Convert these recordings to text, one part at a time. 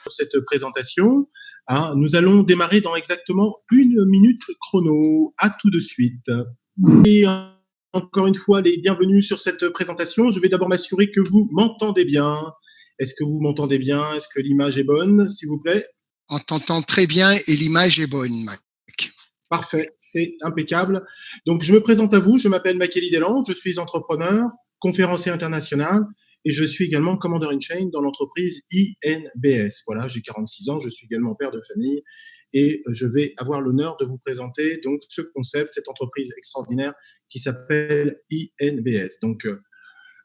Pour cette présentation, nous allons démarrer dans exactement 1 minute chrono. À tout de suite. Et encore une fois, les bienvenus sur cette présentation. Je vais d'abord m'assurer que vous m'entendez bien. Est-ce que vous m'entendez bien? Est-ce que l'image est bonne, s'il vous plaît? On t'entend très bien et l'image est bonne, Mac. Parfait, c'est impeccable. Donc, je me présente à vous. Je m'appelle Makely Delan. Je suis entrepreneur, conférencier international et je suis également commander in chain dans l'entreprise INBS. Voilà, j'ai 46 ans. Je suis également père de famille et je vais avoir l'honneur de vous présenter donc ce concept, cette entreprise extraordinaire qui s'appelle INBS. Donc,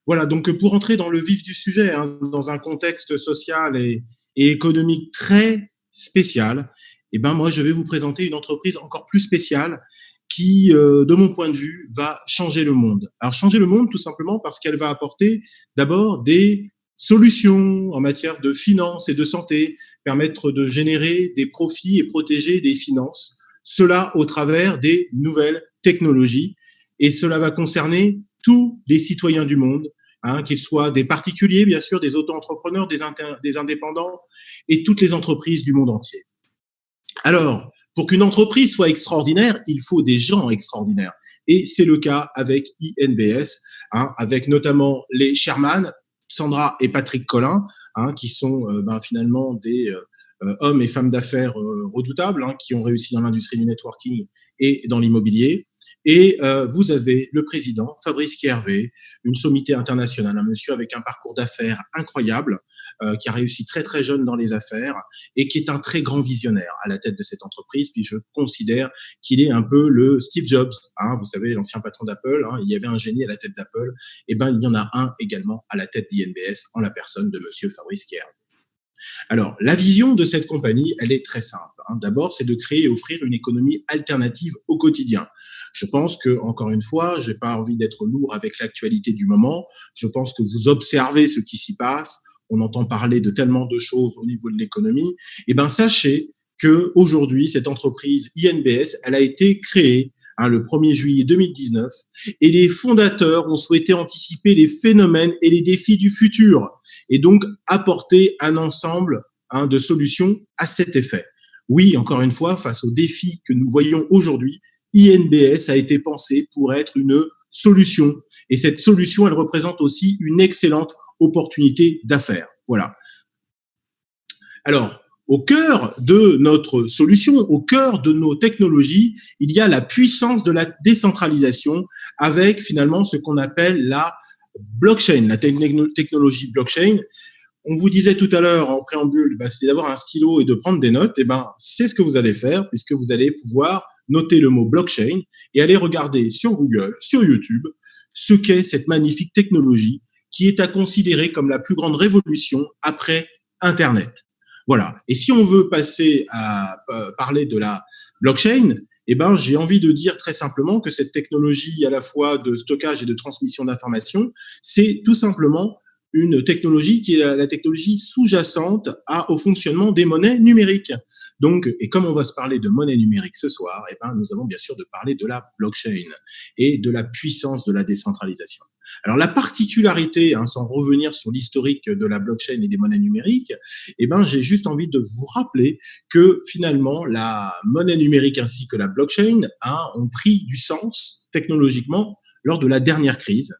voilà. Donc, pour entrer dans le vif du sujet, dans un contexte social et économique très spécial, moi, je vais vous présenter une entreprise encore plus spéciale qui, de mon point de vue, va changer le monde. Alors, changer le monde tout simplement parce qu'elle va apporter d'abord des solutions en matière de finances et de santé, permettre de générer des profits et protéger des finances, cela au travers des nouvelles technologies. Et cela va concerner tous les citoyens du monde, qu'ils soient des particuliers, bien sûr, des auto-entrepreneurs, des indépendants et toutes les entreprises du monde entier. Alors, pour qu'une entreprise soit extraordinaire, il faut des gens extraordinaires. Et c'est le cas avec INBS, avec notamment les chairman, Sandra et Patrick Collin, qui sont finalement des hommes et femmes d'affaires redoutables, qui ont réussi dans l'industrie du networking et dans l'immobilier. Et vous avez le président, Fabrice Kiervé, une sommité internationale, un monsieur avec un parcours d'affaires incroyable, qui a réussi très très jeune dans les affaires et qui est un très grand visionnaire à la tête de cette entreprise. Puis je considère qu'il est un peu le Steve Jobs, vous savez, l'ancien patron d'Apple. Il y avait un génie à la tête d'Apple. Il y en a un également à la tête d'INBS en la personne de monsieur Fabrice Kiervé. Alors, la vision de cette compagnie, elle est très simple. D'abord, c'est de créer et offrir une économie alternative au quotidien. Je pense que, encore une fois, je n'ai pas envie d'être lourd avec l'actualité du moment. Je pense que vous observez ce qui s'y passe. On entend parler de tellement de choses au niveau de l'économie. Sachez que aujourd'hui, cette entreprise INBS, elle a été créée le 1er juillet 2019, et les fondateurs ont souhaité anticiper les phénomènes et les défis du futur, et donc apporter un ensemble de solutions à cet effet. Oui, encore une fois, face aux défis que nous voyons aujourd'hui, INBS a été pensé pour être une solution, et cette solution, elle représente aussi une excellente opportunité d'affaires. Voilà. Alors, au cœur de notre solution, au cœur de nos technologies, il y a la puissance de la décentralisation avec finalement ce qu'on appelle la blockchain, la technologie blockchain. On vous disait tout à l'heure en préambule, c'est d'avoir un stylo et de prendre des notes. C'est ce que vous allez faire puisque vous allez pouvoir noter le mot blockchain et aller regarder sur Google, sur YouTube, ce qu'est cette magnifique technologie qui est à considérer comme la plus grande révolution après Internet. Voilà. Et si on veut passer à parler de la blockchain, j'ai envie de dire très simplement que cette technologie à la fois de stockage et de transmission d'informations, c'est tout simplement une technologie qui est la technologie sous-jacente au fonctionnement des monnaies numériques. Donc, et comme on va se parler de monnaie numérique ce soir, nous avons bien sûr de parler de la blockchain et de la puissance de la décentralisation. Alors, la particularité, sans revenir sur l'historique de la blockchain et des monnaies numériques, j'ai juste envie de vous rappeler que finalement, la monnaie numérique ainsi que la blockchain ont pris du sens technologiquement lors de la dernière crise.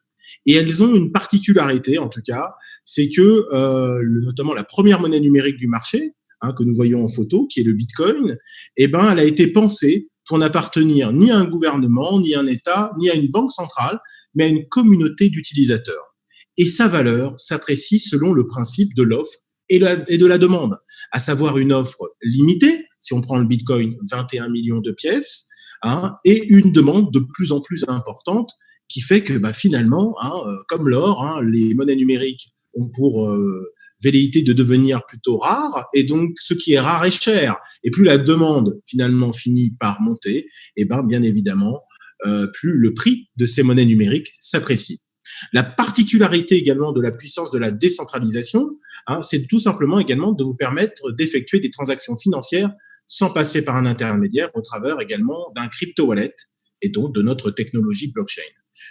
Et elles ont une particularité, en tout cas, c'est que notamment la première monnaie numérique du marché, que nous voyons en photo, qui est le Bitcoin, elle a été pensée pour n'appartenir ni à un gouvernement, ni à un État, ni à une banque centrale, mais à une communauté d'utilisateurs. Et sa valeur s'apprécie selon le principe de l'offre et de la demande, à savoir une offre limitée, si on prend le Bitcoin, 21 millions de pièces, et une demande de plus en plus importante, qui fait que finalement, comme l'or, les monnaies numériques ont pour velléité de devenir plutôt rares, et donc ce qui est rare est cher. Et plus la demande finalement finit par monter, bien évidemment, plus le prix de ces monnaies numériques s'apprécie. La particularité également de la puissance de la décentralisation, c'est tout simplement également de vous permettre d'effectuer des transactions financières sans passer par un intermédiaire, au travers également d'un crypto-wallet et donc de notre technologie blockchain.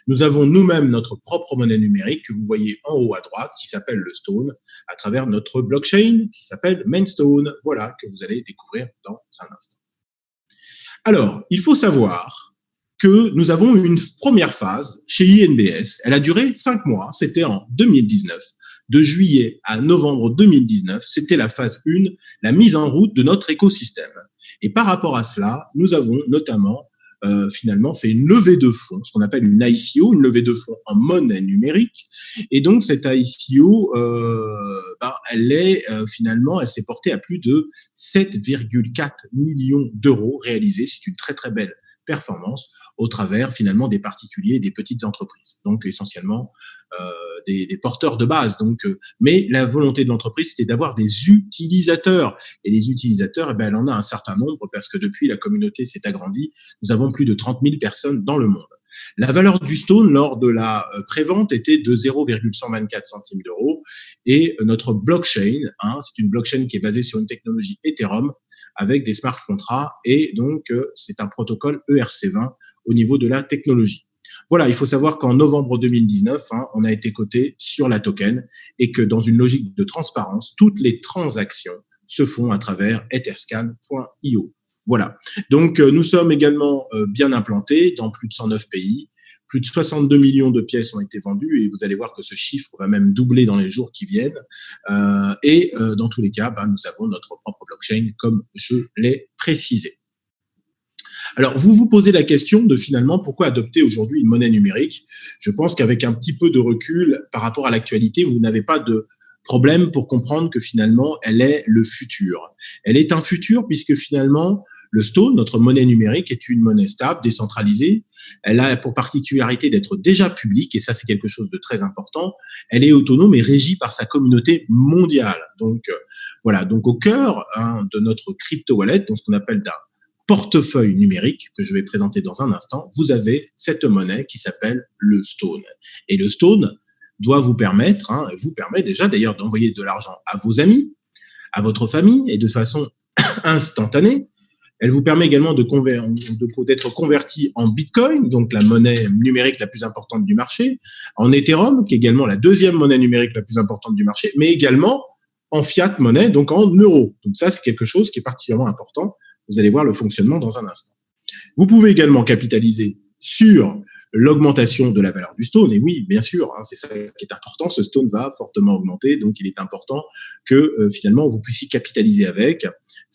Nous avons nous-mêmes notre propre monnaie numérique que vous voyez en haut à droite, qui s'appelle le Stone, à travers notre blockchain qui s'appelle Mainstone. Voilà, que vous allez découvrir dans un instant. Alors, il faut savoir que nous avons une première phase chez INBS. Elle a duré 5 mois. C'était en 2019. De juillet à novembre 2019, c'était la phase 1, la mise en route de notre écosystème. Et par rapport à cela, nous avons notamment finalement fait une levée de fonds, ce qu'on appelle une ICO, une levée de fonds en monnaie numérique. Et donc cette ICO, elle s'est portée à plus de 7,4 millions d'euros réalisés. C'est une très très belle performance au travers finalement des particuliers et des petites entreprises, donc essentiellement des porteurs de base. Mais la volonté de l'entreprise, c'était d'avoir des utilisateurs, et les utilisateurs, elle en a un certain nombre parce que depuis la communauté s'est agrandie, nous avons plus de 30 000 personnes dans le monde. La valeur du Stone lors de la prévente était de 0,124 centimes d'euros et notre blockchain, c'est une blockchain qui est basée sur une technologie Ethereum avec des smart contracts et donc c'est un protocole ERC20 au niveau de la technologie. Voilà, il faut savoir qu'en novembre 2019, on a été coté sur la token et que dans une logique de transparence, toutes les transactions se font à travers etherscan.io. Voilà. Donc, nous sommes également bien implantés dans plus de 109 pays. Plus de 62 millions de pièces ont été vendues et vous allez voir que ce chiffre va même doubler dans les jours qui viennent. Dans tous les cas, nous avons notre propre blockchain, comme je l'ai précisé. Alors, vous vous posez la question de finalement pourquoi adopter aujourd'hui une monnaie numérique. Je pense qu'avec un petit peu de recul par rapport à l'actualité, vous n'avez pas de problème pour comprendre que finalement, elle est le futur. Elle est un futur puisque finalement, le Stone, notre monnaie numérique, est une monnaie stable, décentralisée. Elle a pour particularité d'être déjà publique, et ça, c'est quelque chose de très important. Elle est autonome et régie par sa communauté mondiale. Donc, voilà. Donc, au cœur de notre crypto-wallet, dans ce qu'on appelle d'un portefeuille numérique, que je vais présenter dans un instant, vous avez cette monnaie qui s'appelle le Stone. Et le Stone doit vous permettre, vous permet déjà d'ailleurs d'envoyer de l'argent à vos amis, à votre famille, et de façon instantanée. Elle vous permet également d'être converti en Bitcoin, donc la monnaie numérique la plus importante du marché, en Ethereum, qui est également la deuxième monnaie numérique la plus importante du marché, mais également en fiat monnaie, donc en euros. Donc ça, c'est quelque chose qui est particulièrement important. Vous allez voir le fonctionnement dans un instant. Vous pouvez également capitaliser sur l'augmentation de la valeur du Stone. Et oui, bien sûr, c'est ça qui est important. Ce Stone va fortement augmenter, donc il est important que finalement vous puissiez capitaliser avec,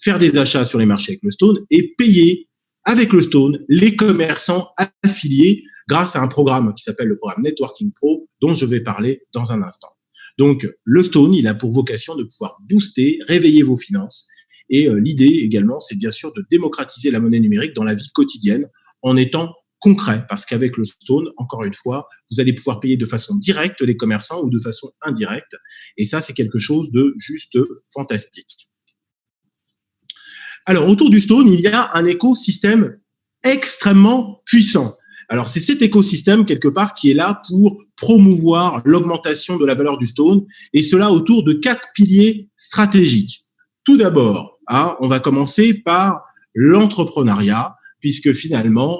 faire des achats sur les marchés avec le Stone et payer avec le Stone les commerçants affiliés grâce à un programme qui s'appelle le programme Networking Pro, dont je vais parler dans un instant. Donc, le Stone, il a pour vocation de pouvoir booster, réveiller vos finances. Et l'idée également, c'est bien sûr de démocratiser la monnaie numérique dans la vie quotidienne en étant concret, parce qu'avec le Stone, encore une fois, vous allez pouvoir payer de façon directe les commerçants ou de façon indirecte. Et ça, c'est quelque chose de juste fantastique. Alors, autour du Stone, il y a un écosystème extrêmement puissant. Alors, c'est cet écosystème, quelque part, qui est là pour promouvoir l'augmentation de la valeur du Stone, et cela autour de 4 piliers stratégiques. Tout d'abord, on va commencer par l'entrepreneuriat, puisque finalement,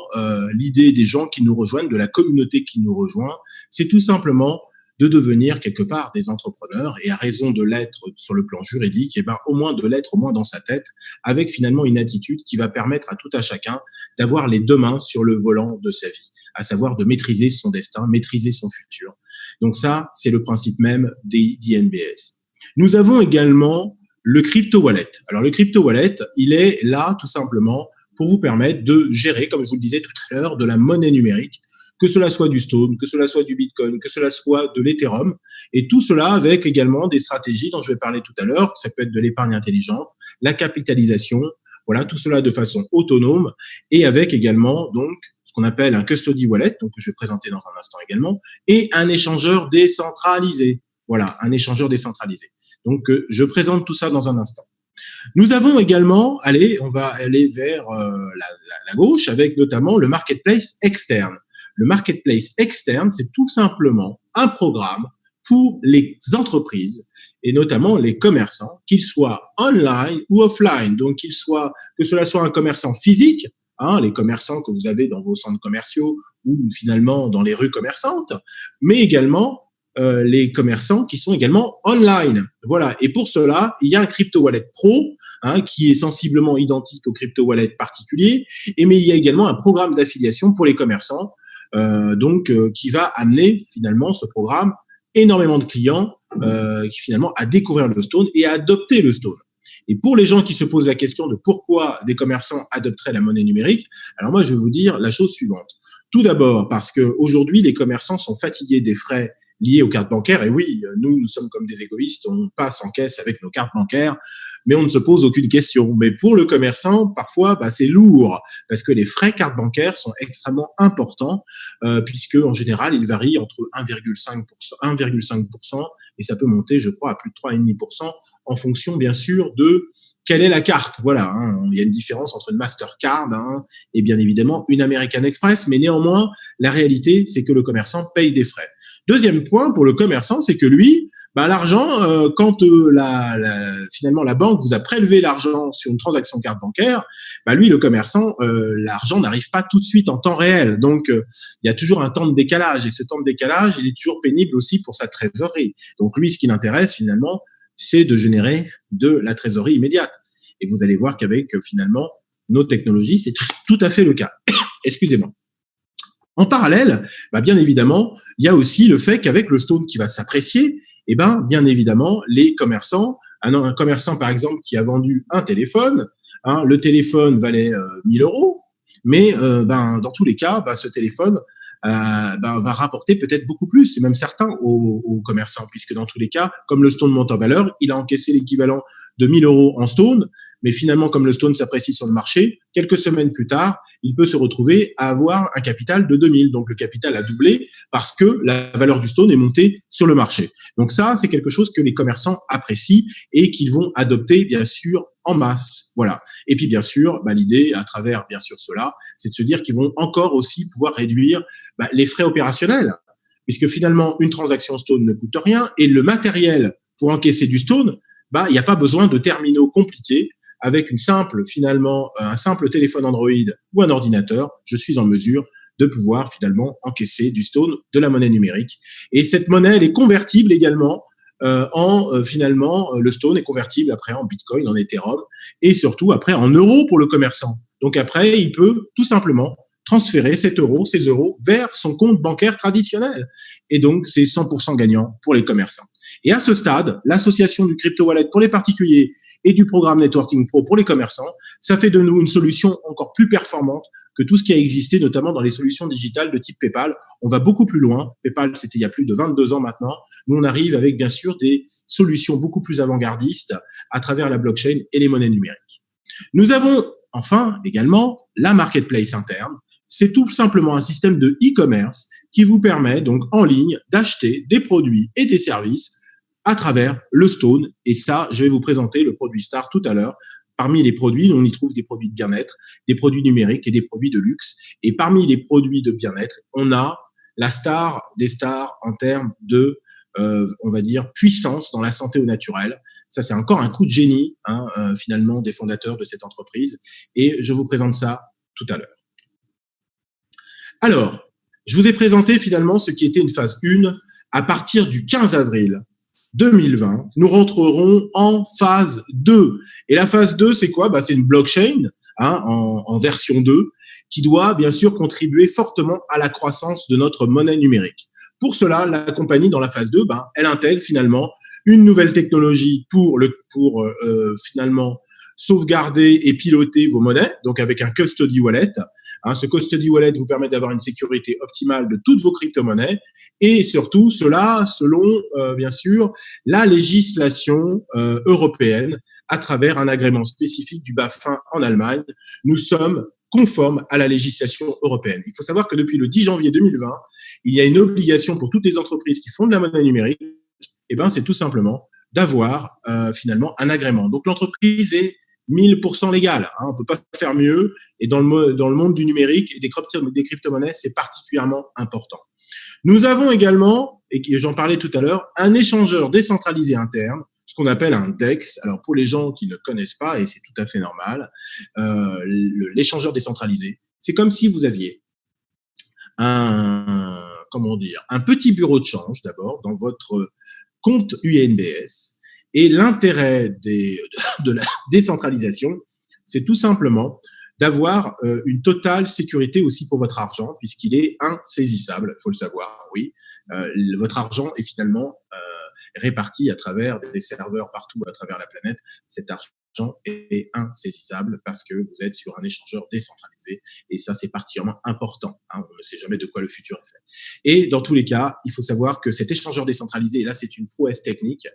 l'idée des gens qui nous rejoignent, de la communauté qui nous rejoint, c'est tout simplement de devenir quelque part des entrepreneurs, et à raison de l'être sur le plan juridique, au moins de l'être au moins dans sa tête, avec finalement une attitude qui va permettre à tout à chacun d'avoir les deux mains sur le volant de sa vie, à savoir de maîtriser son destin, maîtriser son futur. Donc ça, c'est le principe même d'INBS. Nous avons également le crypto wallet. Alors le crypto wallet, il est là tout simplement pour vous permettre de gérer, comme je vous le disais tout à l'heure, de la monnaie numérique, que cela soit du Stone, que cela soit du Bitcoin, que cela soit de l'Ethereum, et tout cela avec également des stratégies dont je vais parler tout à l'heure. Ça peut être de l'épargne intelligente, la capitalisation, voilà, tout cela de façon autonome, et avec également donc ce qu'on appelle un custody wallet, donc que je vais présenter dans un instant également, et un échangeur décentralisé. Voilà, un échangeur décentralisé. Donc, je présente tout ça dans un instant. Nous avons également, on va aller vers la gauche avec notamment le marketplace externe. Le marketplace externe, c'est tout simplement un programme pour les entreprises et notamment les commerçants, qu'ils soient online ou offline. Donc, que cela soit un commerçant physique, les commerçants que vous avez dans vos centres commerciaux ou finalement dans les rues commerçantes, mais également les commerçants qui sont également online. Voilà. Et pour cela, il y a un crypto wallet pro qui est sensiblement identique au crypto wallet particulier, mais il y a également un programme d'affiliation pour les commerçants, qui va amener finalement ce programme énormément de clients qui finalement à découvrir le Stone et à adopter le Stone. Et pour les gens qui se posent la question de pourquoi des commerçants adopteraient la monnaie numérique, alors moi je vais vous dire la chose suivante. Tout d'abord parce qu'aujourd'hui les commerçants sont fatigués des frais liés aux cartes bancaires. Et oui, nous sommes comme des égoïstes, on passe en caisse avec nos cartes bancaires, mais on ne se pose aucune question. Mais pour le commerçant, parfois, c'est lourd parce que les frais cartes bancaires sont extrêmement importants, puisque en général, ils varient entre 1,5% et ça peut monter, je crois, à plus de 3,5% en fonction, bien sûr, de quelle est la carte. Voilà, il y a une différence entre une Mastercard et bien évidemment une American Express, mais néanmoins, la réalité, c'est que le commerçant paye des frais. Deuxième point pour le commerçant, c'est que lui, l'argent, quand finalement la banque vous a prélevé l'argent sur une transaction carte bancaire, lui, le commerçant, l'argent n'arrive pas tout de suite en temps réel. Donc, il y a toujours un temps de décalage. Et ce temps de décalage, il est toujours pénible aussi pour sa trésorerie. Donc, lui, ce qui l'intéresse finalement, c'est de générer de la trésorerie immédiate. Et vous allez voir qu'avec finalement nos technologies, c'est tout à fait le cas. Excusez-moi. En parallèle, bien évidemment, il y a aussi le fait qu'avec le Stone qui va s'apprécier, bien évidemment, les commerçants, un commerçant par exemple qui a vendu un téléphone, le téléphone valait 1 000 €, mais dans tous les cas, ce téléphone va rapporter peut-être beaucoup plus, c'est même certain aux commerçants, puisque dans tous les cas, comme le Stone monte en valeur, il a encaissé l'équivalent de 1 000 € en Stone, mais finalement, comme le Stone s'apprécie sur le marché, quelques semaines plus tard, il peut se retrouver à avoir un capital de 2 000. Donc, le capital a doublé parce que la valeur du Stone est montée sur le marché. Donc, ça, c'est quelque chose que les commerçants apprécient et qu'ils vont adopter, bien sûr, en masse. Voilà. Et puis, bien sûr, l'idée, à travers, bien sûr, cela, c'est de se dire qu'ils vont encore aussi pouvoir réduire les frais opérationnels, puisque finalement, une transaction Stone ne coûte rien et le matériel pour encaisser du Stone, il n'y a pas besoin de terminaux compliqués. Avec un simple téléphone Android ou un ordinateur, je suis en mesure de pouvoir finalement encaisser du Stone, de la monnaie numérique. Et cette monnaie, elle est convertible également finalement, le Stone est convertible après en Bitcoin, en Ethereum et surtout après en euros pour le commerçant. Donc après, il peut tout simplement transférer ces euros vers son compte bancaire traditionnel. Et donc, c'est 100% gagnant pour les commerçants. Et à ce stade, l'association du crypto wallet pour les particuliers et du programme Networking Pro pour les commerçants, ça fait de nous une solution encore plus performante que tout ce qui a existé, notamment dans les solutions digitales de type PayPal. On va beaucoup plus loin. PayPal, c'était il y a plus de 22 ans maintenant. Nous, on arrive avec, bien sûr, des solutions beaucoup plus avant-gardistes à travers la blockchain et les monnaies numériques. Nous avons enfin également la marketplace interne. C'est tout simplement un système de e-commerce qui vous permet donc en ligne d'acheter des produits et des services à travers le Stone. Et ça, je vais vous présenter le produit star tout à l'heure. Parmi les produits, on y trouve des produits de bien-être, des produits numériques et des produits de luxe. Et parmi les produits de bien-être, on a la star des stars en termes de, on va dire, puissance dans la santé au naturel. Ça, c'est encore un coup de génie, finalement, des fondateurs de cette entreprise. Et je vous présente ça tout à l'heure. Alors, je vous ai présenté finalement ce qui était une phase 1. À partir du 15 avril 2020, nous rentrerons en phase 2. Et la phase 2, c'est quoi? C'est une blockchain en version 2 qui doit bien sûr contribuer fortement à la croissance de notre monnaie numérique. Pour cela, la compagnie, dans la phase 2, elle intègre finalement une nouvelle technologie pour finalement sauvegarder et piloter vos monnaies, donc avec un custody wallet. Ce custody wallet vous permet d'avoir une sécurité optimale de toutes vos crypto-monnaies et surtout cela selon, bien sûr, la législation européenne à travers un agrément spécifique du BaFin en Allemagne. Nous sommes conformes à la législation européenne. Il faut savoir que depuis le 10 janvier 2020, il y a une obligation pour toutes les entreprises qui font de la monnaie numérique, c'est tout simplement d'avoir finalement un agrément. Donc l'entreprise est 1000% légal. On ne peut pas faire mieux. Et dans le monde du numérique et des crypto-monnaies, c'est particulièrement important. Nous avons également, et j'en parlais tout à l'heure, un échangeur décentralisé interne, ce qu'on appelle un DEX. Alors, pour les gens qui ne connaissent pas, et c'est tout à fait normal, l'échangeur décentralisé, c'est comme si vous aviez un petit bureau de change d'abord dans votre compte UNBS. Et l'intérêt de la décentralisation, c'est tout simplement d'avoir une totale sécurité aussi pour votre argent, puisqu'il est insaisissable, il faut le savoir, oui. Votre argent est finalement réparti à travers des serveurs partout à travers la planète. Cet argent est insaisissable parce que vous êtes sur un échangeur décentralisé. Et ça, c'est particulièrement important. On ne sait jamais de quoi le futur est fait. Et dans tous les cas, il faut savoir que cet échangeur décentralisé, et là, c'est une prouesse technique,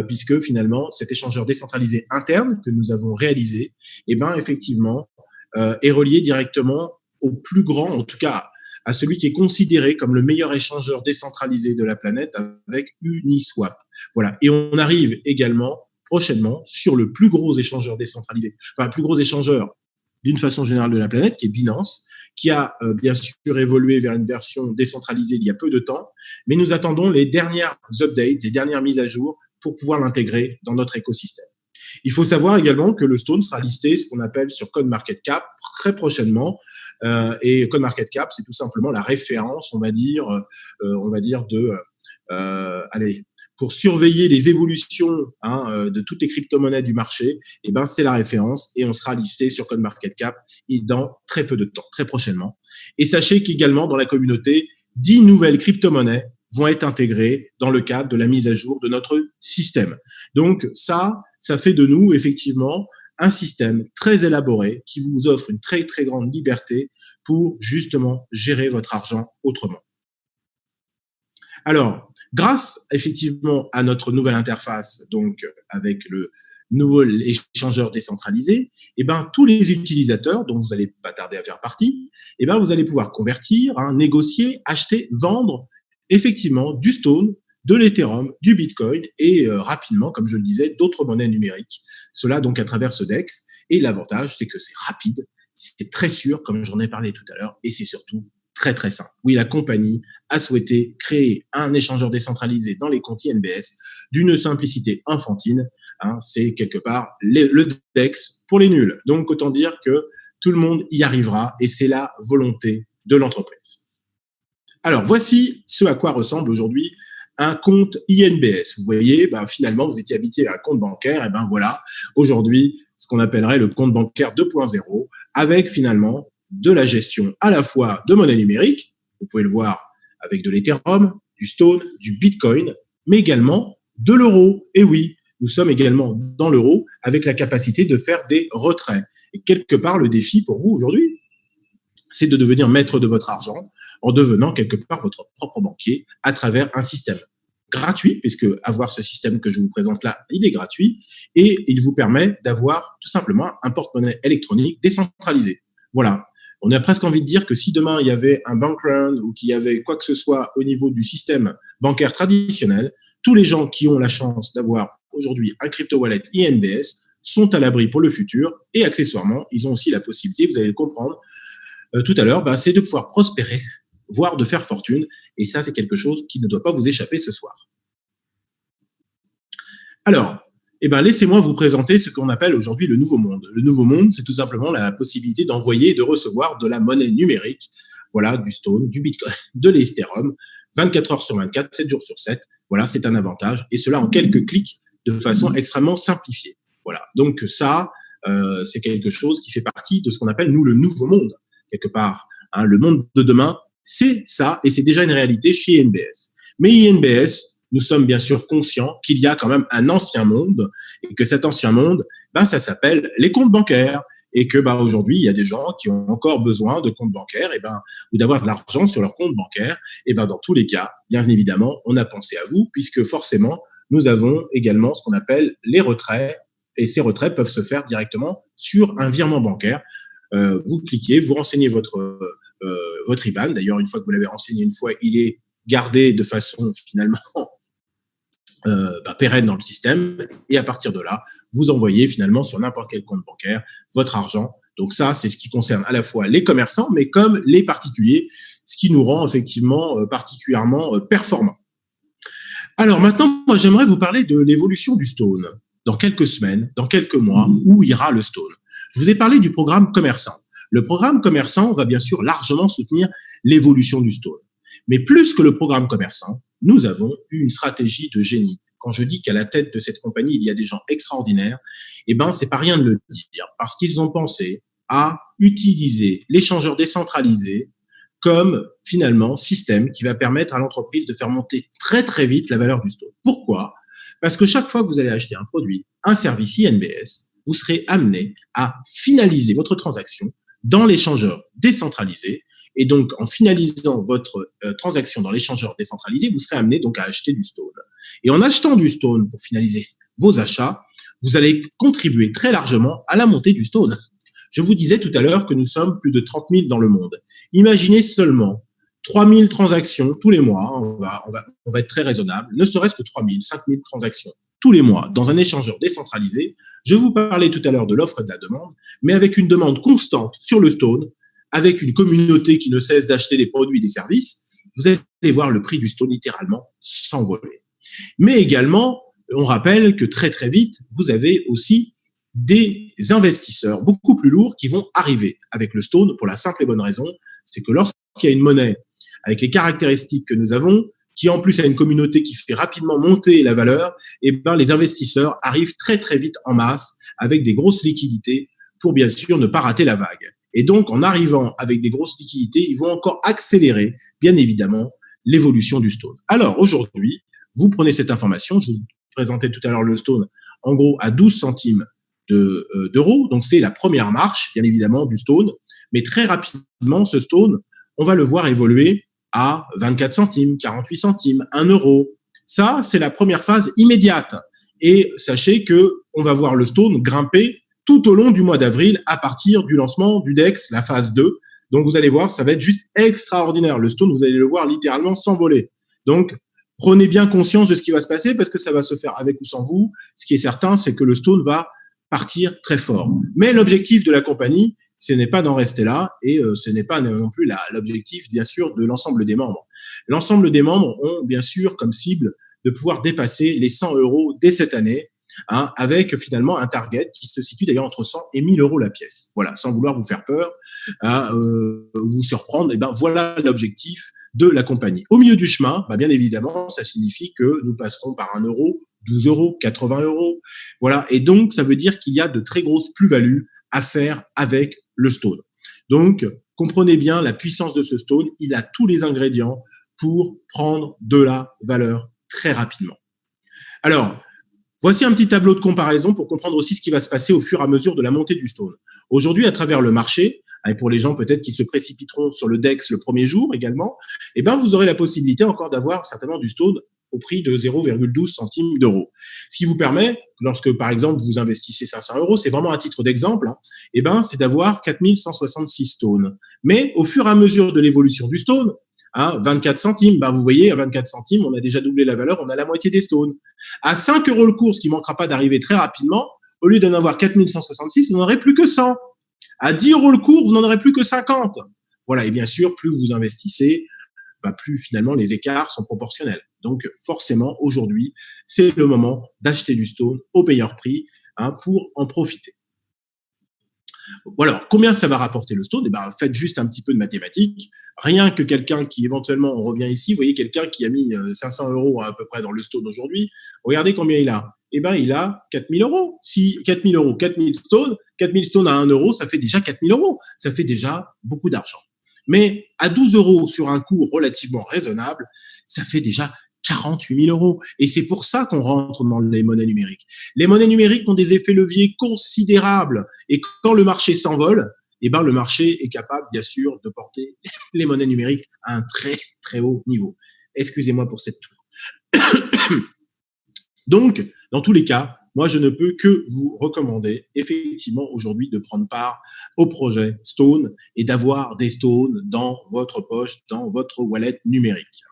puisque finalement, cet échangeur décentralisé interne que nous avons réalisé, effectivement, est relié directement au plus grand, en tout cas à celui qui est considéré comme le meilleur échangeur décentralisé de la planète avec Uniswap. Voilà. Et on arrive également prochainement sur le plus gros échangeur décentralisé, enfin, le plus gros échangeur d'une façon générale de la planète, qui est Binance, qui a bien sûr évolué vers une version décentralisée il y a peu de temps, mais nous attendons les dernières updates, les dernières mises à jour pour pouvoir l'intégrer dans notre écosystème. Il faut savoir également que le Stone sera listé, ce qu'on appelle sur CoinMarketCap, très prochainement. Et CoinMarketCap, c'est tout simplement la référence, on va dire pour surveiller les évolutions de toutes les crypto-monnaies du marché. C'est la référence et on sera listé sur CoinMarketCap dans très peu de temps, très prochainement. Et sachez qu'également dans la communauté, 10 nouvelles crypto-monnaies vont être intégrées dans le cadre de la mise à jour de notre système. Donc ça fait de nous effectivement un système très élaboré qui vous offre une très très grande liberté pour justement gérer votre argent autrement. Alors, grâce effectivement à notre nouvelle interface, donc avec le nouveau échangeur décentralisé, tous les utilisateurs dont vous n'allez pas tarder à faire partie, vous allez pouvoir convertir, négocier, acheter, vendre effectivement du Stone, de l'Ethereum, du Bitcoin et rapidement, comme je le disais, d'autres monnaies numériques. Cela donc à travers ce DEX. Et l'avantage, c'est que c'est rapide, c'est très sûr, comme j'en ai parlé tout à l'heure, et c'est surtout très très simple. Oui, la compagnie a souhaité créer un échangeur décentralisé dans les comptes INBS d'une simplicité enfantine. C'est quelque part le DEX pour les nuls. Donc autant dire que tout le monde y arrivera et c'est la volonté de l'entreprise. Alors voici ce à quoi ressemble aujourd'hui un compte INBS. Vous voyez, finalement, vous étiez habitué à un compte bancaire. Voilà, aujourd'hui, ce qu'on appellerait le compte bancaire 2.0, avec finalement de la gestion à la fois de monnaie numérique, vous pouvez le voir avec de l'Ethereum, du Stone, du Bitcoin, mais également de l'euro. Et oui, nous sommes également dans l'euro avec la capacité de faire des retraits. Et quelque part, le défi pour vous aujourd'hui, c'est de devenir maître de votre argent en devenant quelque part votre propre banquier à travers un système gratuit, puisque avoir ce système que je vous présente là, il est gratuit et il vous permet d'avoir tout simplement un porte-monnaie électronique décentralisé. Voilà. On a presque envie de dire que si demain il y avait un bank run ou qu'il y avait quoi que ce soit au niveau du système bancaire traditionnel, tous les gens qui ont la chance d'avoir aujourd'hui un crypto wallet INBS sont à l'abri pour le futur et accessoirement, ils ont aussi la possibilité, vous allez le comprendre tout à l'heure, c'est de pouvoir prospérer, voire de faire fortune. Et ça, c'est quelque chose qui ne doit pas vous échapper ce soir. Alors, laissez-moi vous présenter ce qu'on appelle aujourd'hui le nouveau monde. Le nouveau monde, c'est tout simplement la possibilité d'envoyer et de recevoir de la monnaie numérique, voilà, du Stone, du Bitcoin, de l'Ethereum, 24 heures sur 24, 7 jours sur 7. Voilà, c'est un avantage. Et cela en quelques clics de façon extrêmement simplifiée. Voilà, donc ça, c'est quelque chose qui fait partie de ce qu'on appelle, nous, le nouveau monde. Quelque part, le monde de demain, c'est ça, et c'est déjà une réalité chez INBS. Mais INBS, nous sommes bien sûr conscients qu'il y a quand même un ancien monde, et que cet ancien monde, ça s'appelle les comptes bancaires, et que aujourd'hui, il y a des gens qui ont encore besoin de comptes bancaires, ou d'avoir de l'argent sur leur compte bancaire. Dans tous les cas, bien évidemment, on a pensé à vous, puisque forcément, nous avons également ce qu'on appelle les retraits, et ces retraits peuvent se faire directement sur un virement bancaire. Vous cliquez, vous renseignez votre IBAN. D'ailleurs, une fois que vous l'avez renseigné une fois, il est gardé de façon finalement pérenne dans le système. Et à partir de là, vous envoyez finalement sur n'importe quel compte bancaire votre argent. Donc ça, c'est ce qui concerne à la fois les commerçants, mais comme les particuliers, ce qui nous rend effectivement particulièrement performants. Alors maintenant, moi, j'aimerais vous parler de l'évolution du Stone. Dans quelques semaines, dans quelques mois, où ira le Stone ? Je vous ai parlé du programme commerçant. Le programme commerçant va bien sûr largement soutenir l'évolution du Stone. Mais plus que le programme commerçant, nous avons eu une stratégie de génie. Quand je dis qu'à la tête de cette compagnie, il y a des gens extraordinaires, c'est pas rien de le dire, parce qu'ils ont pensé à utiliser l'échangeur décentralisé comme finalement système qui va permettre à l'entreprise de faire monter très très vite la valeur du Stone. Pourquoi ? Parce que chaque fois que vous allez acheter un produit, un service INBS, vous serez amené à finaliser votre transaction dans l'échangeur décentralisé. Et donc, en finalisant votre transaction dans l'échangeur décentralisé, vous serez amené donc à acheter du Stone. Et en achetant du Stone pour finaliser vos achats, vous allez contribuer très largement à la montée du Stone. Je vous disais tout à l'heure que nous sommes plus de 30 000 dans le monde. Imaginez seulement 3 000 transactions tous les mois. On va être très raisonnable. Ne serait-ce que 3 000, 5 000 transactions tous les mois dans un échangeur décentralisé. Je vous parlais tout à l'heure de l'offre et de la demande, mais avec une demande constante sur le Stone, avec une communauté qui ne cesse d'acheter des produits et des services, vous allez voir le prix du Stone littéralement s'envoler. Mais également, on rappelle que très très vite, vous avez aussi des investisseurs beaucoup plus lourds qui vont arriver avec le Stone pour la simple et bonne raison, c'est que lorsqu'il y a une monnaie avec les caractéristiques que nous avons, qui en plus a une communauté qui fait rapidement monter la valeur, les investisseurs arrivent très très vite en masse avec des grosses liquidités pour bien sûr ne pas rater la vague. Et donc, en arrivant avec des grosses liquidités, ils vont encore accélérer, bien évidemment, l'évolution du Stone. Alors, aujourd'hui, vous prenez cette information, je vous présentais tout à l'heure le Stone, en gros, à 12 centimes d'euros. Donc, c'est la première marche, bien évidemment, du Stone. Mais très rapidement, ce Stone, on va le voir évoluer à 24 centimes, 48 centimes, 1 euro. Ça, c'est la première phase immédiate. Et sachez que on va voir le Stone grimper tout au long du mois d'avril à partir du lancement du DEX, la phase 2. Donc, vous allez voir, ça va être juste extraordinaire. Le Stone, vous allez le voir littéralement s'envoler. Donc, prenez bien conscience de ce qui va se passer parce que ça va se faire avec ou sans vous. Ce qui est certain, c'est que le Stone va partir très fort. Mais l'objectif de la compagnie, ce n'est pas d'en rester là et ce n'est pas non plus l'objectif, bien sûr, de l'ensemble des membres. L'ensemble des membres ont, bien sûr, comme cible de pouvoir dépasser les 100 euros dès cette année, avec finalement un target qui se situe d'ailleurs entre 100 et 1000 euros la pièce. Voilà, sans vouloir vous faire peur, vous surprendre, voilà l'objectif de la compagnie. Au milieu du chemin, bien évidemment, ça signifie que nous passerons par 1 euro, 12 euros, 80 euros. Voilà, et donc ça veut dire qu'il y a de très grosses plus-values à faire avec le Stone. Donc, comprenez bien la puissance de ce Stone. Il a tous les ingrédients pour prendre de la valeur très rapidement. Alors, voici un petit tableau de comparaison pour comprendre aussi ce qui va se passer au fur et à mesure de la montée du Stone. Aujourd'hui, à travers le marché, et pour les gens peut-être qui se précipiteront sur le DEX le premier jour également, vous aurez la possibilité encore d'avoir certainement du Stone au prix de 0,12 centimes d'euros. Ce qui vous permet, lorsque par exemple vous investissez 500 euros, c'est vraiment un titre d'exemple, c'est d'avoir 4166 Stones. Mais au fur et à mesure de l'évolution du Stone, 24 centimes, vous voyez, à 24 centimes, on a déjà doublé la valeur, on a la moitié des Stones. À 5 euros le cours, ce qui ne manquera pas d'arriver très rapidement, au lieu d'en avoir 4166, vous n'en aurez plus que 100. À 10 euros le cours, vous n'en aurez plus que 50. Voilà, et bien sûr, plus vous investissez, plus finalement les écarts sont proportionnels. Donc forcément, aujourd'hui, c'est le moment d'acheter du Stone au meilleur prix pour en profiter. Voilà, combien ça va rapporter le Stone ? Faites juste un petit peu de mathématiques. Rien que quelqu'un qui éventuellement, on revient ici, vous voyez quelqu'un qui a mis 500 euros à peu près dans le Stone aujourd'hui, regardez combien il a. Il a 4 000 euros. Si 4 000 euros, 4 000 Stones à 1 euro, ça fait déjà 4 000 euros. Ça fait déjà beaucoup d'argent. Mais à 12 euros sur un cours relativement raisonnable, ça fait déjà 48 000 euros. Et c'est pour ça qu'on rentre dans les monnaies numériques. Les monnaies numériques ont des effets leviers considérables. Et quand le marché s'envole, le marché est capable, bien sûr, de porter les monnaies numériques à un très, très haut niveau. Excusez-moi pour cette toux. Donc, dans tous les cas, moi, je ne peux que vous recommander, effectivement, aujourd'hui, de prendre part au projet Stone et d'avoir des Stones dans votre poche, dans votre wallet numérique.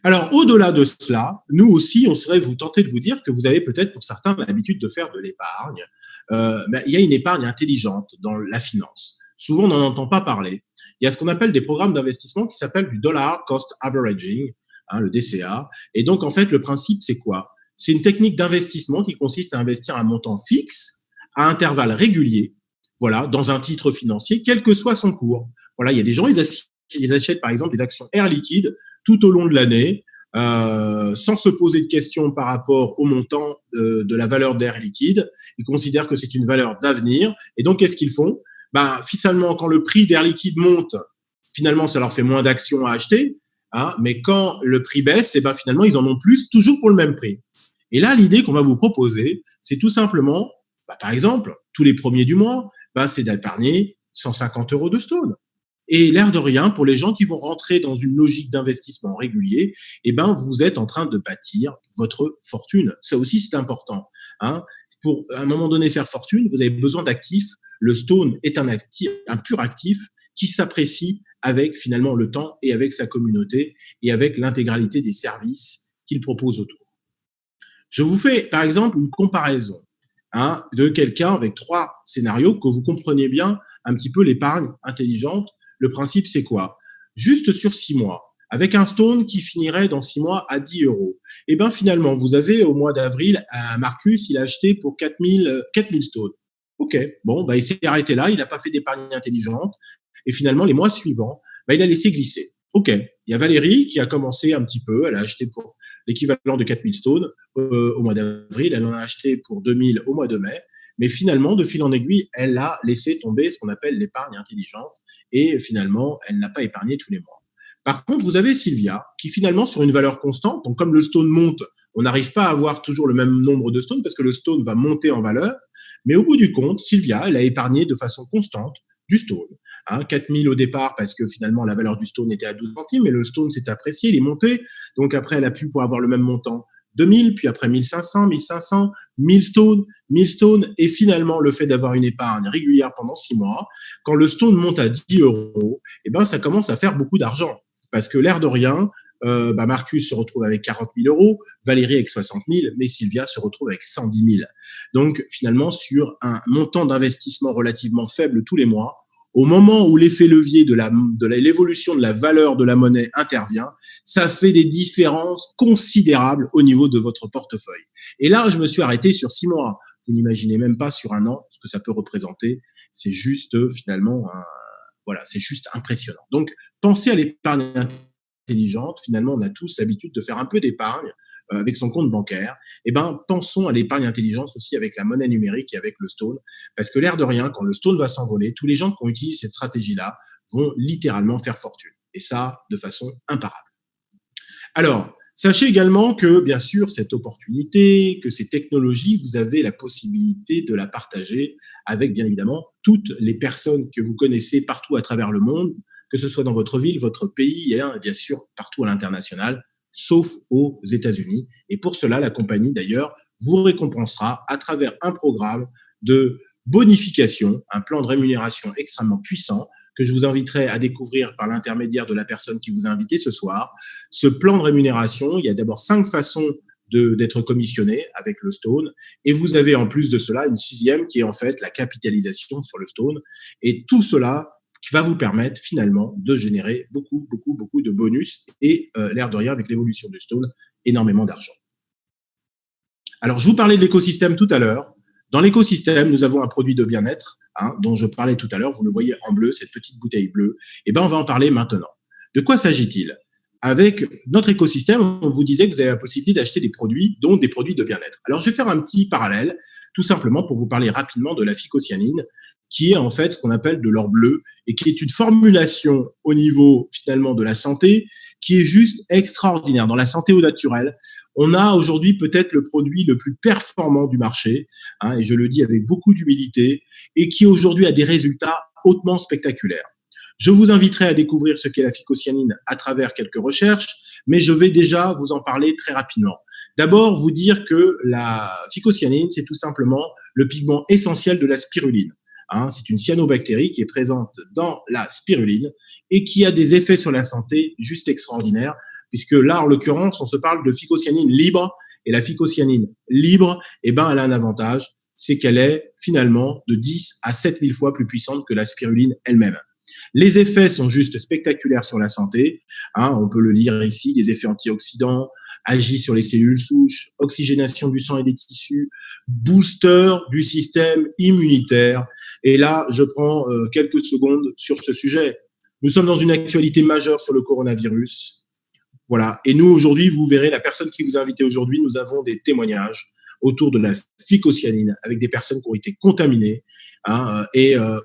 Alors, au-delà de cela, nous aussi, on serait vous tenter de vous dire que vous avez peut-être, pour certains, l'habitude de faire de l'épargne. Il y a une épargne intelligente dans la finance. Souvent, on n'en entend pas parler. Il y a ce qu'on appelle des programmes d'investissement qui s'appellent du Dollar Cost Averaging, le DCA. Et donc, en fait, le principe, c'est quoi ? C'est une technique d'investissement qui consiste à investir un montant fixe à intervalles réguliers, voilà, dans un titre financier, quel que soit son cours. Voilà, il y a des gens, ils ils achètent par exemple des actions Air Liquide tout au long de l'année, sans se poser de questions par rapport au montant de la valeur d'Air Liquide. Ils considèrent que c'est une valeur d'avenir. Et donc, qu'est-ce qu'ils font? Finalement, quand le prix d'Air Liquide monte, finalement, ça leur fait moins d'actions à acheter. Hein, mais quand le prix baisse, finalement, ils en ont plus, toujours pour le même prix. Et là, l'idée qu'on va vous proposer, c'est tout simplement, par exemple, tous les premiers du mois, c'est d'épargner 150 € de Stone. Et l'air de rien, pour les gens qui vont rentrer dans une logique d'investissement régulier, vous êtes en train de bâtir votre fortune. Ça aussi, c'est important. Hein. Pour, à un moment donné, faire fortune, vous avez besoin d'actifs. Le Stone est un actif, un pur actif qui s'apprécie avec finalement le temps et avec sa communauté et avec l'intégralité des services qu'il propose autour. Je vous fais, par exemple, une comparaison de quelqu'un avec 3 scénarios que vous compreniez bien un petit peu l'épargne intelligente. Le principe, c'est quoi? Juste sur 6 mois, avec un Stone qui finirait dans 6 mois à 10 €. Finalement, vous avez au mois d'avril, Marcus, il a acheté pour 4000 Stones. OK, bon, il s'est arrêté là, il n'a pas fait d'épargne intelligente. Et finalement, les mois suivants, il a laissé glisser. OK, il y a Valérie qui a commencé un petit peu, elle a acheté pour l'équivalent de 4000 Stones au mois d'avril, elle en a acheté pour 2000 au mois de mai. Mais finalement, de fil en aiguille, elle a laissé tomber ce qu'on appelle l'épargne intelligente et finalement, elle n'a pas épargné tous les mois. Par contre, vous avez Sylvia qui finalement, sur une valeur constante, donc comme le Stone monte, on n'arrive pas à avoir toujours le même nombre de Stones parce que le Stone va monter en valeur. Mais au bout du compte, Sylvia, elle a épargné de façon constante du Stone. 4000 au départ parce que finalement la valeur du Stone était à 12 centimes, mais le Stone s'est apprécié, il est monté. Donc après, elle a pu pour avoir le même montant 2000, puis après 1500, 1500, 1000 Stones, et finalement le fait d'avoir une épargne régulière pendant 6 mois, quand le Stone monte à 10 €, ça commence à faire beaucoup d'argent. Parce que l'air de rien, Marcus se retrouve avec 40 000 €, Valérie avec 60 000, mais Sylvia se retrouve avec 110 000. Donc finalement, sur un montant d'investissement relativement faible tous les mois, au moment où l'effet levier de l'évolution de la valeur de la monnaie intervient, ça fait des différences considérables au niveau de votre portefeuille. Et là, je me suis arrêté sur 6 mois. Vous n'imaginez même pas sur un an ce que ça peut représenter. C'est juste finalement, c'est juste impressionnant. Donc, pensez à l'épargne intelligente. Finalement, on a tous l'habitude de faire un peu d'épargne avec son compte bancaire. Pensons à l'épargne intelligente aussi avec la monnaie numérique et avec le Stone. Parce que l'air de rien, quand le Stone va s'envoler, tous les gens qui utilisent cette stratégie-là vont littéralement faire fortune. Et ça, de façon imparable. Alors, sachez également que, bien sûr, cette opportunité, que ces technologies, vous avez la possibilité de la partager avec, bien évidemment, toutes les personnes que vous connaissez partout à travers le monde, que ce soit dans votre ville, votre pays et bien sûr partout à l'international, sauf aux États-Unis. Et pour cela, la compagnie, d'ailleurs, vous récompensera à travers un programme de bonification, un plan de rémunération extrêmement puissant que je vous inviterai à découvrir par l'intermédiaire de la personne qui vous a invité ce soir. Ce plan de rémunération, il y a d'abord 5 façons d'être commissionné avec le Stone. Et vous avez en plus de cela une 6e qui est en fait la capitalisation sur le Stone. Et tout cela qui va vous permettre finalement de générer beaucoup de bonus et l'air de rien avec l'évolution du Stone, énormément d'argent. Alors, je vous parlais de l'écosystème tout à l'heure. Dans l'écosystème, nous avons un produit de bien-être dont je parlais tout à l'heure. Vous le voyez en bleu, cette petite bouteille bleue. On va en parler maintenant. De quoi s'agit-il? Avec notre écosystème, on vous disait que vous avez la possibilité d'acheter des produits, dont des produits de bien-être. Alors, je vais faire un petit parallèle, tout simplement pour vous parler rapidement de la phycocyanine, qui est en fait ce qu'on appelle de l'or bleu et qui est une formulation au niveau finalement de la santé qui est juste extraordinaire. Dans la santé au naturel, on a aujourd'hui peut-être le produit le plus performant du marché, et je le dis avec beaucoup d'humilité, et qui aujourd'hui a des résultats hautement spectaculaires. Je vous inviterai à découvrir ce qu'est la phycocyanine à travers quelques recherches, mais je vais déjà vous en parler très rapidement. D'abord, vous dire que la phycocyanine, c'est tout simplement le pigment essentiel de la spiruline. C'est une cyanobactérie qui est présente dans la spiruline et qui a des effets sur la santé juste extraordinaires, puisque là, en l'occurrence, on se parle de phycocyanine libre, et la phycocyanine libre, elle a un avantage, c'est qu'elle est finalement de 10 à 7000 fois plus puissante que la spiruline elle-même. Les effets sont juste spectaculaires sur la santé. On peut le lire ici, des effets antioxydants, agit sur les cellules souches, oxygénation du sang et des tissus, booster du système immunitaire. Et là, je prends quelques secondes sur ce sujet. Nous sommes dans une actualité majeure sur le coronavirus. Voilà. Et nous, aujourd'hui, vous verrez, la personne qui vous a invité aujourd'hui, nous avons des témoignages autour de la phycocyanine avec des personnes qui ont été contaminées.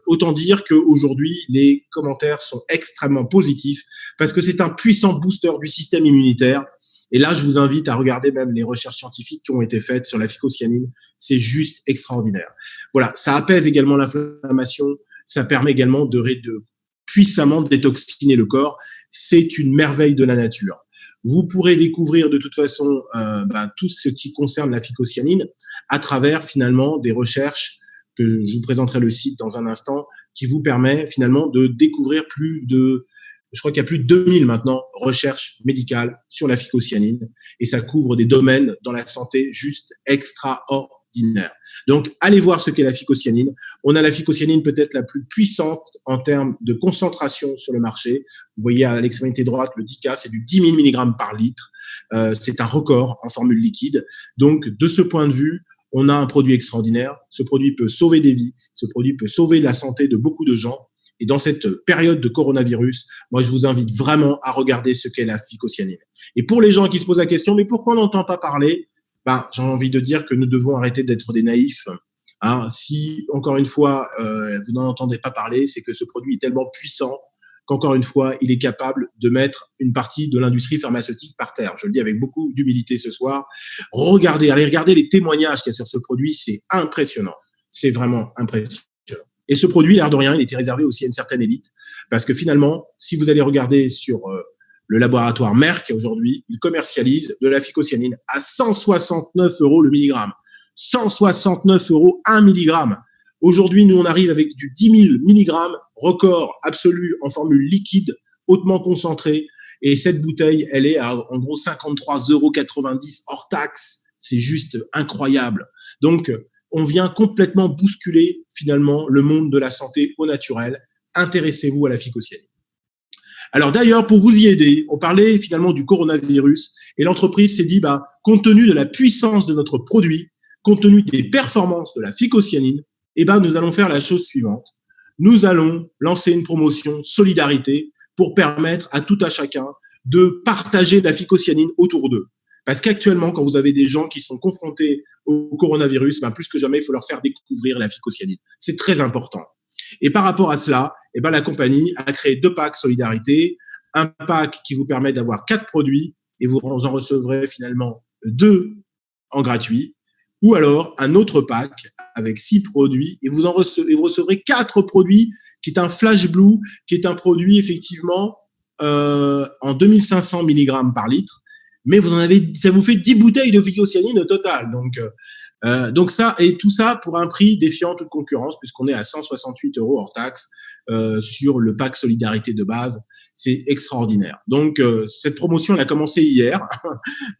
Autant dire qu'aujourd'hui, les commentaires sont extrêmement positifs parce que c'est un puissant booster du système immunitaire. Et là, je vous invite à regarder même les recherches scientifiques qui ont été faites sur la phycocyanine. C'est juste extraordinaire. Voilà, ça apaise également l'inflammation. Ça permet également de puissamment détoxiner le corps. C'est une merveille de la nature. Vous pourrez découvrir de toute façon tout ce qui concerne la phycocyanine à travers finalement des recherches que je vous présenterai le site dans un instant, qui vous permet finalement de découvrir je crois qu'il y a plus de 2000 maintenant recherches médicales sur la phycocyanine et ça couvre des domaines dans la santé juste extraordinaires. Donc, allez voir ce qu'est la phycocyanine. On a la phycocyanine peut-être la plus puissante en termes de concentration sur le marché. Vous voyez à l'extrémité droite, le 10K, c'est du 10 000 mg par litre. C'est un record en formule liquide. Donc, de ce point de vue, on a un produit extraordinaire. Ce produit peut sauver des vies. Ce produit peut sauver la santé de beaucoup de gens. Et dans cette période de coronavirus, moi, je vous invite vraiment à regarder ce qu'est la phycocyanine. Et pour les gens qui se posent la question, mais pourquoi on n'entend pas parler? J'ai envie de dire que nous devons arrêter d'être des naïfs. Si, encore une fois, vous n'en entendez pas parler, c'est que ce produit est tellement puissant qu'encore une fois, il est capable de mettre une partie de l'industrie pharmaceutique par terre. Je le dis avec beaucoup d'humilité ce soir. Allez regarder les témoignages qu'il y a sur ce produit, c'est impressionnant. C'est vraiment impressionnant. Et ce produit, l'air de rien, il était réservé aussi à une certaine élite, parce que finalement, si vous allez regarder sur le laboratoire Merck aujourd'hui, il commercialise de la phycocyanine à 169 € le milligramme. 169 € 1 milligramme. Aujourd'hui, nous, on arrive avec du 10 000 mg, record absolu en formule liquide, hautement concentrée. Et cette bouteille, elle est à, en gros, 53,90 € hors taxe. C'est juste incroyable. Donc, on vient complètement bousculer, finalement, le monde de la santé au naturel. Intéressez-vous à la phycocyanine. Alors d'ailleurs, pour vous y aider, on parlait finalement du coronavirus et l'entreprise s'est dit, compte tenu de la puissance de notre produit, compte tenu des performances de la phycocyanine, nous allons faire la chose suivante. Nous allons lancer une promotion solidarité pour permettre à tout à chacun de partager la phycocyanine autour d'eux. Parce qu'actuellement, quand vous avez des gens qui sont confrontés au coronavirus, plus que jamais, il faut leur faire découvrir la phycocyanine. C'est très important. Et par rapport à cela, la compagnie a créé 2 packs solidarité. Un pack qui vous permet d'avoir 4 produits et vous en recevrez finalement 2 en gratuit. Ou alors un autre pack avec 6 produits et vous recevrez 4 produits qui est un Flash Blue, qui est un produit effectivement en 2500 mg par litre. Mais ça vous fait 10 bouteilles de phycocyanine au total. Donc ça, et tout ça pour un prix défiant toute concurrence, puisqu'on est à 168 € hors taxe sur le pack solidarité de base. C'est extraordinaire. Donc, cette promotion, elle a commencé hier.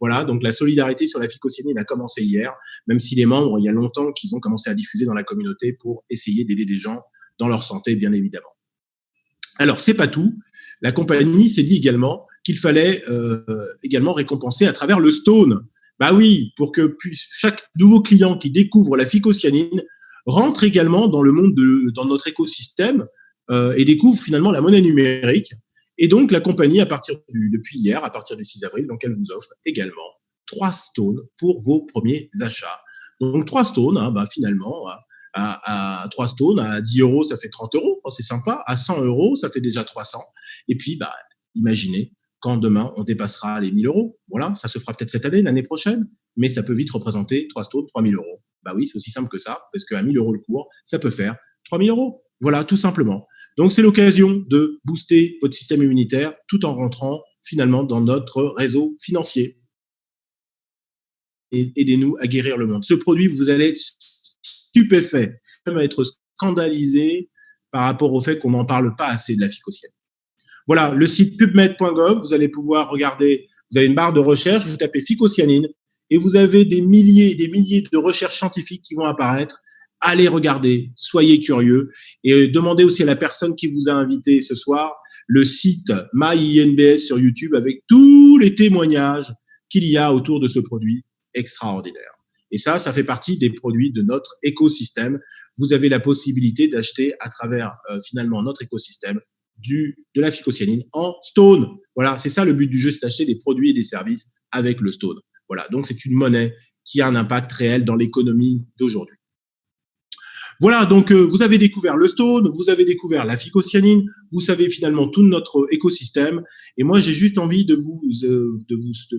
Voilà, donc la solidarité sur la phycocyanine a commencé hier, même si les membres, il y a longtemps qu'ils ont commencé à diffuser dans la communauté pour essayer d'aider des gens dans leur santé, bien évidemment. Alors, c'est pas tout. La compagnie s'est dit également qu'il fallait également récompenser à travers le Stone. Oui, pour que chaque nouveau client qui découvre la phycocyanine rentre également dans le monde dans notre écosystème et découvre finalement la monnaie numérique. Et donc, la compagnie, depuis hier, à partir du 6 avril, donc elle vous offre également 3 stones pour vos premiers achats. Donc, 3 stones, finalement, à 3 stones, à 10 €, ça fait 30 €, c'est sympa. À 100 €, ça fait déjà 300. Et puis, imaginez, quand demain, on dépassera les 1 000 €. Voilà, ça se fera peut-être cette année, l'année prochaine, mais ça peut vite représenter 3 stones, 3 000 €. Oui, c'est aussi simple que ça, parce qu'à 1 000 € le cours, ça peut faire 3 000 €. Voilà, tout simplement. Donc, c'est l'occasion de booster votre système immunitaire tout en rentrant finalement dans notre réseau financier. Et aidez-nous à guérir le monde. Ce produit, vous allez être stupéfait, même être scandalisé par rapport au fait qu'on n'en parle pas assez de la phycocyanine. Voilà, le site pubmed.gov, vous allez pouvoir regarder, vous avez une barre de recherche, vous tapez phycocyanine et vous avez des milliers et des milliers de recherches scientifiques qui vont apparaître. Allez regarder, soyez curieux et demandez aussi à la personne qui vous a invité ce soir le site MyINBS sur YouTube avec tous les témoignages qu'il y a autour de ce produit extraordinaire. Et ça fait partie des produits de notre écosystème. Vous avez la possibilité d'acheter à travers finalement notre écosystème de la phycocyanine en Stone. Voilà, c'est ça le but du jeu, c'est d'acheter des produits et des services avec le Stone. Voilà, donc c'est une monnaie qui a un impact réel dans l'économie d'aujourd'hui. Voilà, donc vous avez découvert le Stone, vous avez découvert la phycocyanine, vous savez finalement tout notre écosystème. Et moi, j'ai juste envie de vous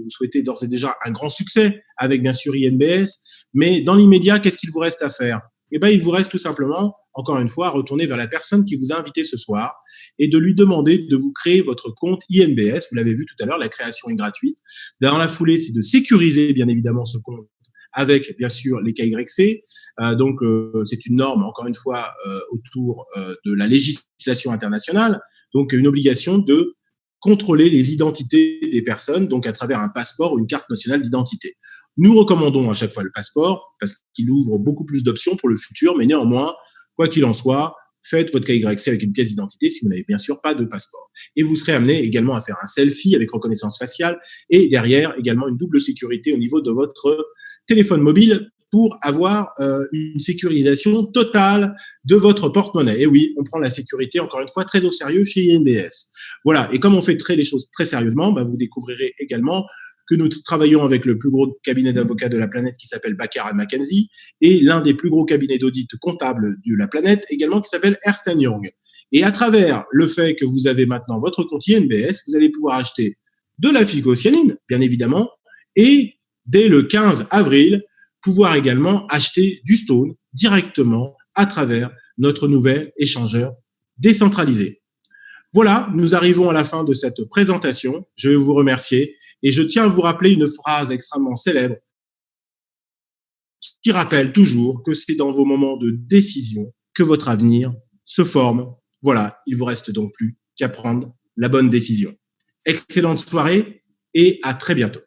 souhaiter d'ores et déjà un grand succès avec bien sûr INBS. Mais dans l'immédiat, qu'est-ce qu'il vous reste à faire? Eh bien, il vous reste tout simplement, encore une fois, à retourner vers la personne qui vous a invité ce soir et de lui demander de vous créer votre compte INBS. Vous l'avez vu tout à l'heure, la création est gratuite. Dans la foulée, c'est de sécuriser bien évidemment ce compte avec bien sûr les KYC. Donc, c'est une norme, encore une fois, autour de la législation internationale. Donc, une obligation de contrôler les identités des personnes, donc à travers un passeport ou une carte nationale d'identité. Nous recommandons à chaque fois le passeport parce qu'il ouvre beaucoup plus d'options pour le futur, mais néanmoins, quoi qu'il en soit, faites votre KYC avec une pièce d'identité si vous n'avez bien sûr pas de passeport. Et vous serez amené également à faire un selfie avec reconnaissance faciale et derrière également une double sécurité au niveau de votre téléphone mobile pour avoir une sécurisation totale de votre porte-monnaie. Et oui, on prend la sécurité, encore une fois, très au sérieux chez INBS. Voilà, et comme on fait les choses très sérieusement, vous découvrirez également que nous travaillons avec le plus gros cabinet d'avocats de la planète qui s'appelle Baker & McKenzie et l'un des plus gros cabinets d'audit comptable de la planète également qui s'appelle Ernst & Young. Et à travers le fait que vous avez maintenant votre compte INBS, vous allez pouvoir acheter de la phycocyanine, bien évidemment, et dès le 15 avril, pouvoir également acheter du Stone directement à travers notre nouvel échangeur décentralisé. Voilà, nous arrivons à la fin de cette présentation. Je vais vous remercier et je tiens à vous rappeler une phrase extrêmement célèbre qui rappelle toujours que c'est dans vos moments de décision que votre avenir se forme. Voilà, il vous reste donc plus qu'à prendre la bonne décision. Excellente soirée et à très bientôt.